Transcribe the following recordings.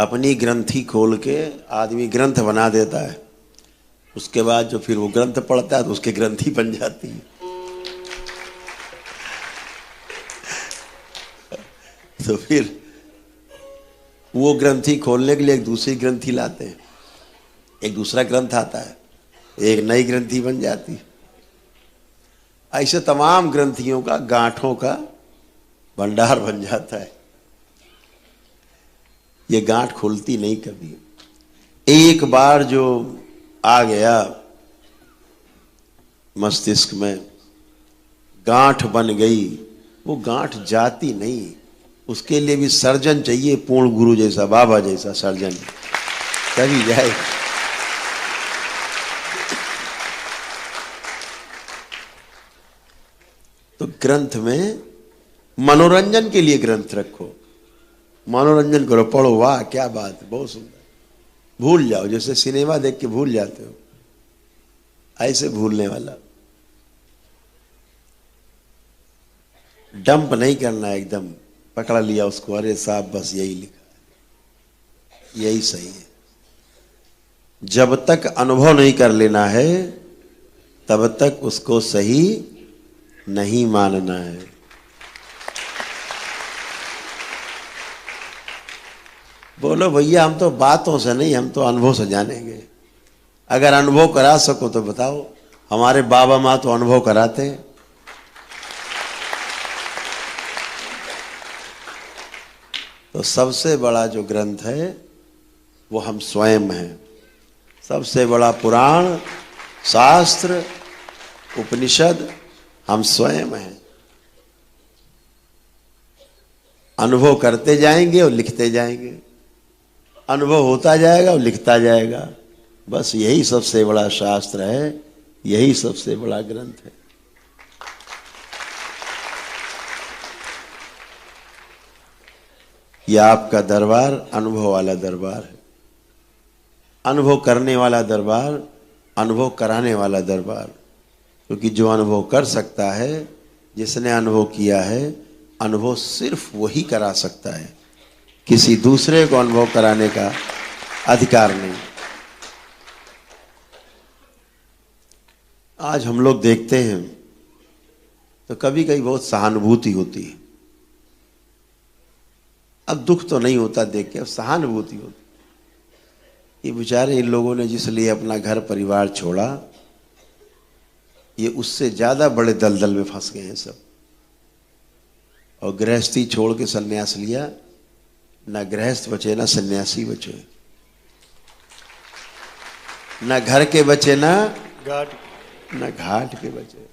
अपनी ग्रंथि खोल के आदमी ग्रंथ बना देता है, उसके बाद जो फिर वो ग्रंथ पढ़ता है तो उसकी ग्रंथि बन जाती है। तो फिर वो ग्रंथि खोलने के लिए एक दूसरी ग्रंथि लाते हैं, एक दूसरा ग्रंथ आता है, एक नई ग्रंथि बन जाती है। ऐसे तमाम ग्रंथियों का, गांठों का भंडार बन जाता है। ये गांठ खुलती नहीं कभी। एक बार जो आ गया मस्तिष्क में, गांठ बन गई, वो गांठ जाती नहीं। उसके लिए भी सर्जन चाहिए, पूर्ण गुरु जैसा, बाबा जैसा सर्जन, तभी जाए। तो ग्रंथ में मनोरंजन के लिए ग्रंथ रखो, मनोरंजन करो, पढ़ो, वाह क्या बात है, बहुत सुंदर। भूल जाओ, जैसे सिनेमा देख के भूल जाते हो, ऐसे भूलने वाला। डंप नहीं करना है, एकदम पकड़ लिया उसको, अरे साहब बस यही लिखा है, यही सही है। जब तक अनुभव नहीं कर लेना है तब तक उसको सही नहीं मानना है। बोलो भैया हम तो बातों से नहीं, हम तो अनुभव से जानेंगे। अगर अनुभव करा सको तो बताओ। हमारे बाबा माँ तो अनुभव कराते हैं। तो सबसे बड़ा जो ग्रंथ है वो हम स्वयं हैं। सबसे बड़ा पुराण, शास्त्र, उपनिषद हम स्वयं हैं। अनुभव करते जाएंगे और लिखते जाएंगे, अनुभव होता जाएगा और लिखता जाएगा। बस यही सबसे बड़ा शास्त्र है, यही सबसे बड़ा ग्रंथ है। यह आपका दरबार अनुभव वाला दरबार है, अनुभव करने वाला दरबार, अनुभव कराने वाला दरबार। क्योंकि जो अनुभव कर सकता है, जिसने अनुभव किया है, अनुभव सिर्फ वही करा सकता है, किसी दूसरे को अनुभव कराने का अधिकार नहीं। आज हम लोग देखते हैं तो कभी कभी बहुत सहानुभूति होती है। अब दुख तो नहीं होता देख के, अब सहानुभूति होती। ये बेचारे इन लोगों ने जिसलिए अपना घर परिवार छोड़ा, ये उससे ज्यादा बड़े दलदल में फंस गए हैं सब। और गृहस्थी छोड़ के सन्यास लिया, ना गृहस्थ बचे ना सन्यासी बचे, ना घर के बचे ना घाट के बचे।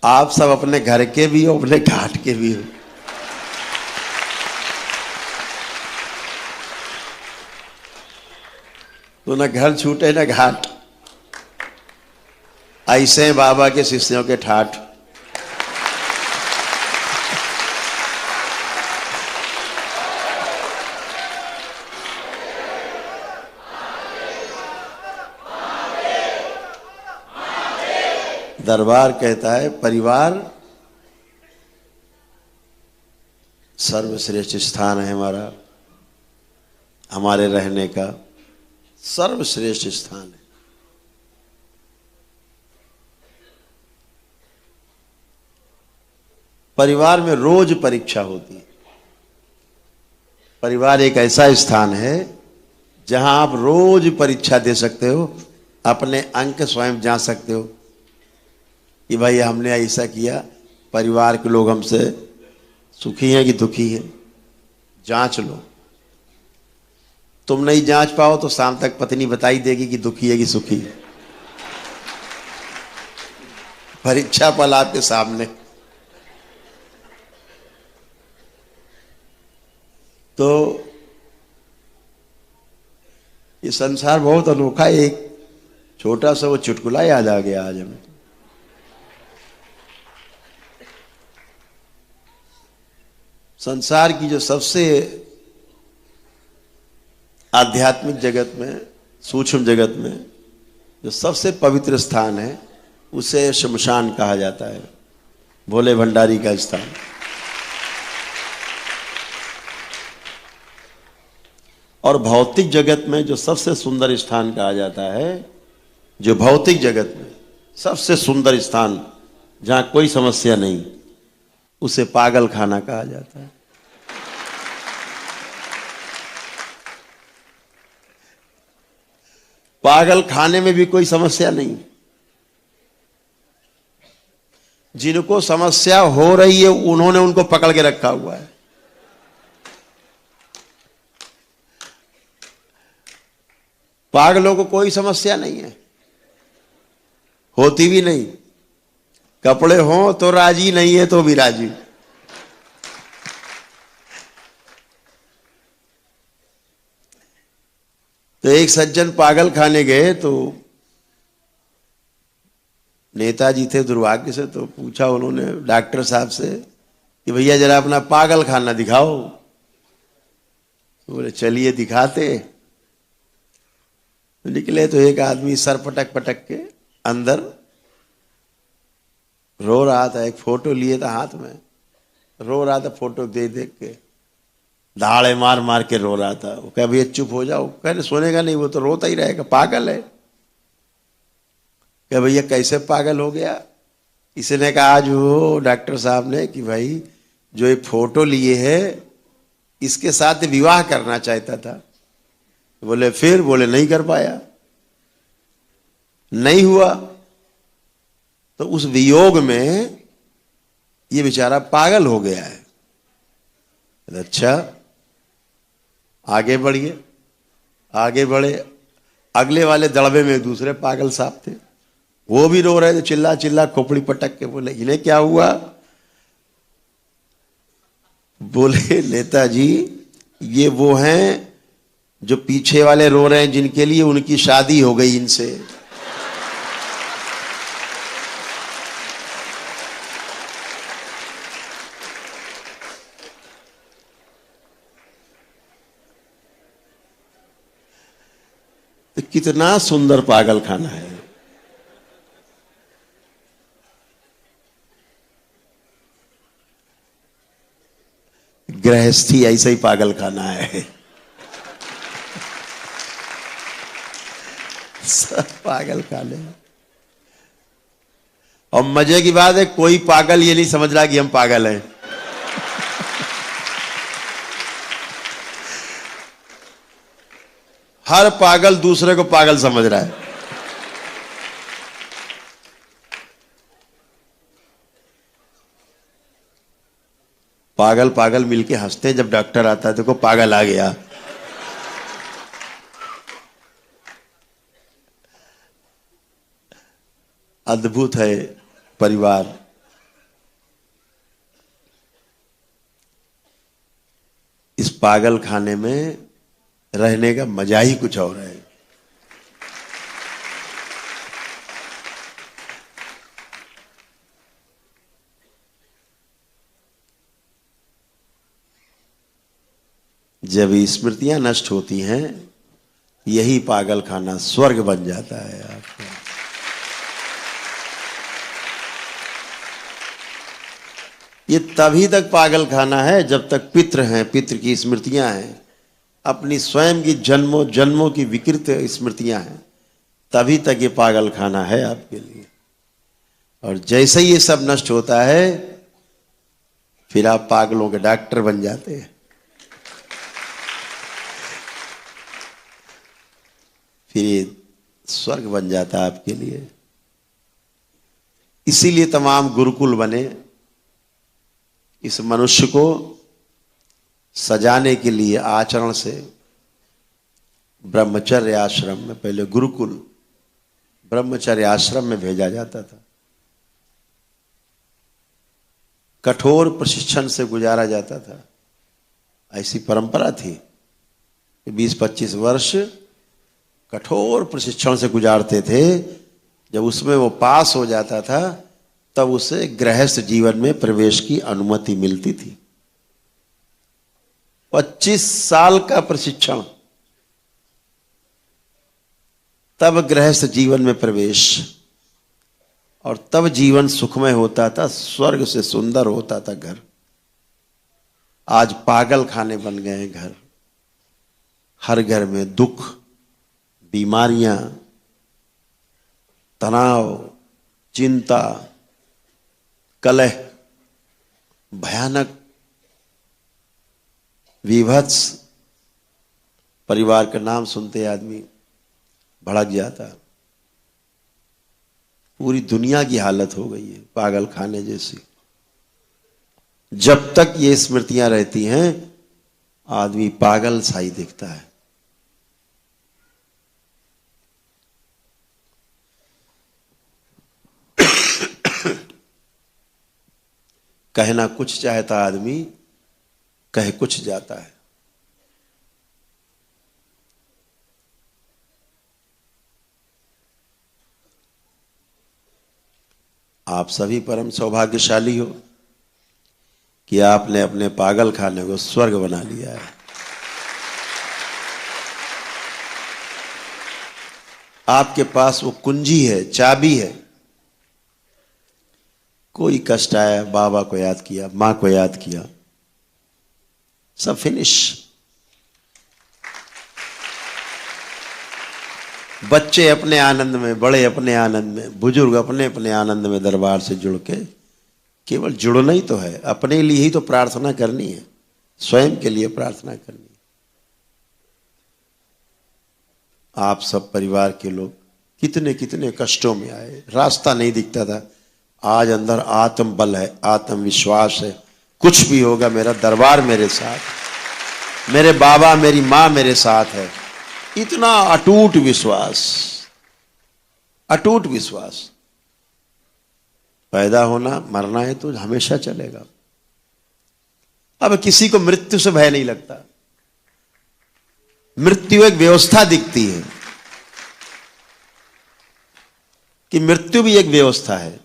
आप सब अपने घर के भी हो, अपने घाट के भी हो। तो ना घर छूटे ना घाट। ऐसे बाबा के शिष्यों के ठाठ। दरबार कहता है परिवार सर्वश्रेष्ठ स्थान है हमारा, हमारे रहने का सर्वश्रेष्ठ स्थान है। परिवार में रोज परीक्षा होती है। परिवार एक ऐसा स्थान है जहां आप रोज परीक्षा दे सकते हो, अपने अंक स्वयं जांच सकते हो कि भाई हमने ऐसा किया, परिवार के लोग हमसे सुखी हैं कि दुखी हैं, जांच लो। तुम नहीं जांच पाओ तो शाम तक पत्नी बताई देगी कि दुखी है कि सुखी है। परीक्षा पल आपके सामने। तो ये संसार बहुत अनोखा है। एक छोटा सा वो चुटकुला याद आ गया आज हमें। संसार की जो सबसे आध्यात्मिक जगत में, सूक्ष्म जगत में जो सबसे पवित्र स्थान है, उसे शमशान कहा जाता है, भोले भंडारी का स्थान। और भौतिक जगत में जो सबसे सुंदर स्थान कहा जाता है, जो भौतिक जगत में सबसे सुंदर स्थान जहां कोई समस्या नहीं, उसे पागल खाना कहा जाता है। पागल खाने में भी कोई समस्या नहीं। जिनको समस्या हो रही है उन्होंने उनको पकड़ के रखा हुआ है। पागलों को कोई समस्या नहीं है, होती भी नहीं। कपड़े हों तो राजी, नहीं है तो भी राजी। तो एक सज्जन पागल खाने गए तो नेताजी थे दुर्भाग्य से, तो पूछा उन्होंने डॉक्टर साहब से कि भैया जरा अपना पागल खाना दिखाओ। तो बोले चलिए दिखाते। तो निकले तो एक आदमी सर पटक पटक के अंदर रो रहा था। एक फोटो लिए था हाथ में, रो रहा था फोटो देख देख के, दाड़े मार मार के रो रहा था। वो कहा भैया चुप हो जाओ। कहने सोनेगा नहीं, वो तो रोता ही रहेगा, पागल है। क्या भैया कैसे पागल हो गया? इसने कहा आज वो डॉक्टर साहब ने कि भाई जो ये फोटो लिए है इसके साथ विवाह करना चाहता था। बोले फिर? बोले नहीं कर पाया, नहीं हुआ। तो उस वियोग में ये बेचारा पागल हो गया है। अच्छा आगे बढ़िए। आगे बढ़े, अगले वाले दड़बे में दूसरे पागल साहब थे, वो भी रो रहे थे, चिल्ला चिल्ला खोपड़ी पटक के। बोले इन्हें क्या हुआ? बोले नेताजी ये वो हैं जो पीछे वाले रो रहे हैं, जिनके लिए उनकी शादी हो गई इनसे। तो कितना सुंदर पागल खाना है। गृहस्थी ऐसा ही पागल खाना है। सब पागल खाने। और मजे की बात है कोई पागल ये नहीं समझ रहा कि हम पागल हैं। हर पागल दूसरे को पागल समझ रहा है। पागल पागल मिलके हंसते हैं जब डॉक्टर आता है, देखो पागल आ गया। अद्भुत है परिवार। इस पागल खाने में रहने का मजा ही कुछ और है। जब स्मृतियां नष्ट होती हैं, यही पागल खाना स्वर्ग बन जाता है आपका। ये तभी तक पागल खाना है जब तक पितृ हैं, पितृ की स्मृतियां हैं, अपनी स्वयं की जन्मों जन्मों की विकृत स्मृतियां हैं, तभी तक ये पागल खाना है आपके लिए। और जैसे ही ये सब नष्ट होता है, फिर आप पागलों के डॉक्टर बन जाते हैं। फिर ये स्वर्ग बन जाता है आपके लिए। इसीलिए तमाम गुरुकुल बने, इस मनुष्य को सजाने के लिए आचरण से। ब्रह्मचर्य आश्रम में, पहले गुरुकुल ब्रह्मचर्य आश्रम में भेजा जाता था। कठोर प्रशिक्षण से गुजारा जाता था। ऐसी परंपरा थी कि 20-25 वर्ष कठोर प्रशिक्षण से गुजारते थे। जब उसमें वो पास हो जाता था तब उसे गृहस्थ जीवन में प्रवेश की अनुमति मिलती थी। 25 साल का प्रशिक्षण, तब गृहस्थ जीवन में प्रवेश, और तब जीवन सुखमय होता था, स्वर्ग से सुंदर होता था घर। आज पागल खाने बन गए हैं घर। हर घर में दुख, बीमारियां, तनाव, चिंता, कलह, भयानक, विभत्स, परिवार का नाम सुनते आदमी भड़क जाता। पूरी दुनिया की हालत हो गई है पागल खाने जैसी। जब तक ये स्मृतियां रहती हैं आदमी पागल सा ही दिखता है। कहना कुछ चाहता आदमी, कह कुछ जाता है। आप सभी परम सौभाग्यशाली हो कि आपने अपने पागल खाने को स्वर्ग बना लिया है। आपके पास वो कुंजी है, चाबी है। कोई कष्ट आया, बाबा को याद किया, मां को याद किया, सब फिनिश। बच्चे अपने आनंद में, बड़े अपने आनंद में, बुजुर्ग अपने अपने आनंद में दरबार से जुड़ के, केवल जुड़ना ही तो है, अपने लिए ही तो प्रार्थना करनी है, स्वयं के लिए प्रार्थना करनी है। आप सब परिवार के लोग कितने कितने कष्टों में आए, रास्ता नहीं दिखता था। आज अंदर आत्म बल है, आत्मविश्वास है, कुछ भी होगा मेरा दरबार मेरे साथ, मेरे बाबा मेरी मां मेरे साथ है। इतना अटूट विश्वास, अटूट विश्वास। पैदा होना मरना है तो हमेशा चलेगा। अब किसी को मृत्यु से भय नहीं लगता। मृत्यु एक व्यवस्था दिखती है कि मृत्यु भी एक व्यवस्था है।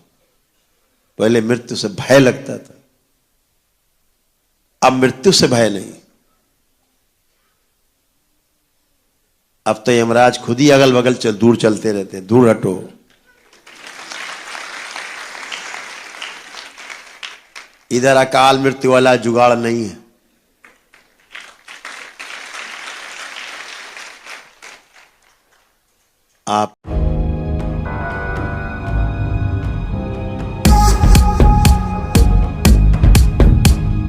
पहले मृत्यु से भय लगता था, अब मृत्यु से भय नहीं। अब तो यमराज खुद ही अगल बगल दूर चलते रहते हैं, दूर हटो। इधर अकाल मृत्यु वाला जुगाड़ नहीं है। आप